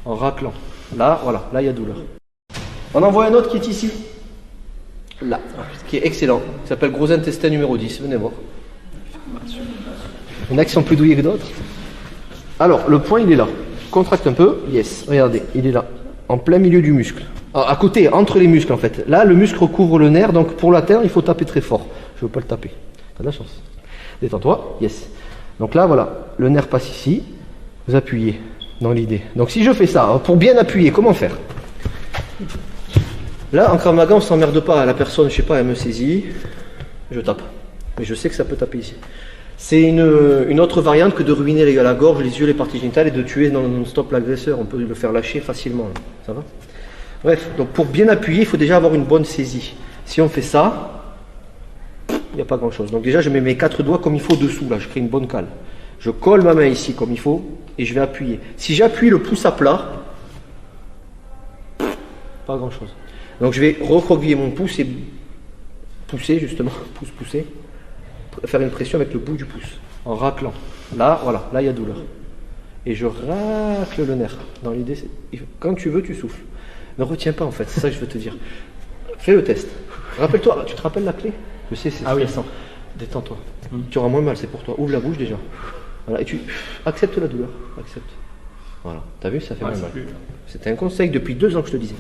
en raclant. Là, voilà, là il y a douleur. On en voit un autre qui est ici. Là, qui est excellent. Il s'appelle gros intestin numéro 10. Venez voir. Il y en a qui sont plus douillés que d'autres. Alors, le point il est là. Contracte un peu. Yes, regardez, il est là. En plein milieu du muscle. À côté, entre les muscles en fait. Là, le muscle recouvre le nerf, donc pour l'atteindre, il faut taper très fort. Je ne veux pas le taper. T'as de la chance. Détends-toi. Yes. Donc là, voilà. Le nerf passe ici. Vous appuyez dans l'idée. Donc si je fais ça, pour bien appuyer, comment faire? Là, en Krav Maga, on s'emmerde pas. La personne, je sais pas, elle me saisit. Je tape. Mais je sais que ça peut taper ici. C'est une autre variante que de ruiner la gorge, les yeux, les parties génitales et de tuer non-stop l'agresseur. On peut le faire lâcher facilement. Là. Ça va? Bref, donc pour bien appuyer, il faut déjà avoir une bonne saisie. Si on fait ça, il n'y a pas grand chose. Donc déjà, je mets mes 4 doigts comme il faut dessous. Là, je crée une bonne cale. Je colle ma main ici comme il faut et je vais appuyer. Si j'appuie le pouce à plat, pas grand chose. Donc je vais recroqueviller mon pouce et pousser justement, pousser, faire une pression avec le bout du pouce, en raclant. Là, voilà, là il y a douleur. Et je racle le nerf. Dans l'idée, quand tu veux, tu souffles. Ne retiens pas en fait, c'est ça que je veux te dire. Fais le test. Rappelle-toi, tu te rappelles la clé? Je sais, c'est stressant. Oui. Détends-toi. Tu auras moins mal, c'est pour toi. Ouvre la bouche déjà. Voilà, et tu acceptes la douleur. Accepte. Voilà, t'as vu, ça fait moins mal. C'était un conseil depuis 2 ans que je te disais.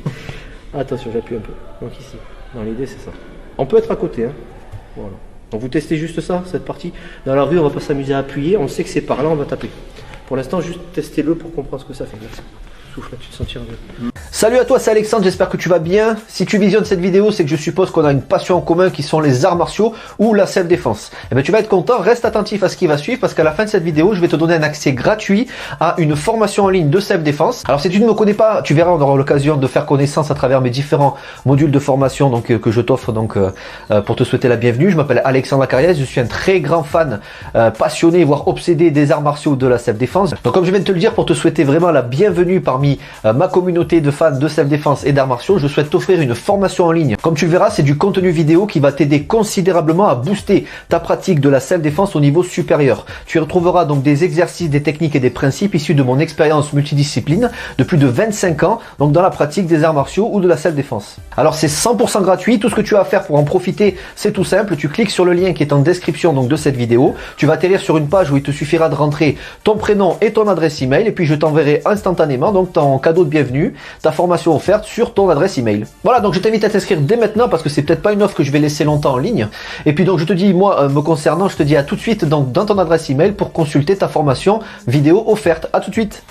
Attention, j'appuie un peu. Donc ici, dans l'idée, c'est ça. On peut être à côté. Hein. Voilà. Donc vous testez juste ça, cette partie. Dans la rue, on va pas s'amuser à appuyer. On sait que c'est par là, on va taper. Pour l'instant, juste testez-le pour comprendre ce que ça fait. Merci. Souffle, tu te sentiras mieux. Salut à toi, c'est Alexandre, j'espère que tu vas bien. Si tu visionnes cette vidéo, c'est que je suppose qu'on a une passion en commun qui sont les arts martiaux ou la self-défense. Et bien tu vas être content, reste attentif à ce qui va suivre parce qu'à la fin de cette vidéo, je vais te donner un accès gratuit à une formation en ligne de self-défense. Alors si tu ne me connais pas, tu verras, on aura l'occasion de faire connaissance à travers mes différents modules de formation donc, que je t'offre donc pour te souhaiter la bienvenue. Je m'appelle Alexandre Lacarrière, je suis un très grand fan, passionné, voire obsédé des arts martiaux de la self-défense. Donc comme je viens de te le dire, pour te souhaiter vraiment la bienvenue parmi ma communauté de fans de self-défense et d'arts martiaux, je souhaite t'offrir une formation en ligne. Comme tu le verras, c'est du contenu vidéo qui va t'aider considérablement à booster ta pratique de la self-défense au niveau supérieur. Tu y retrouveras donc des exercices, des techniques et des principes issus de mon expérience multidiscipline de plus de 25 ans, donc dans la pratique des arts martiaux ou de la self-défense. Alors c'est 100% gratuit, tout ce que tu as à faire pour en profiter, c'est tout simple, tu cliques sur le lien qui est en description donc de cette vidéo, tu vas atterrir sur une page où il te suffira de rentrer ton prénom et ton adresse email et puis je t'enverrai instantanément donc ton cadeau de bienvenue, ta formation offerte sur ton adresse email. Voilà, donc je t'invite à t'inscrire dès maintenant parce que c'est peut-être pas une offre que je vais laisser longtemps en ligne. Et puis donc je te dis, moi me concernant, je te dis à tout de suite donc dans ton adresse email pour consulter ta formation vidéo offerte. À tout de suite.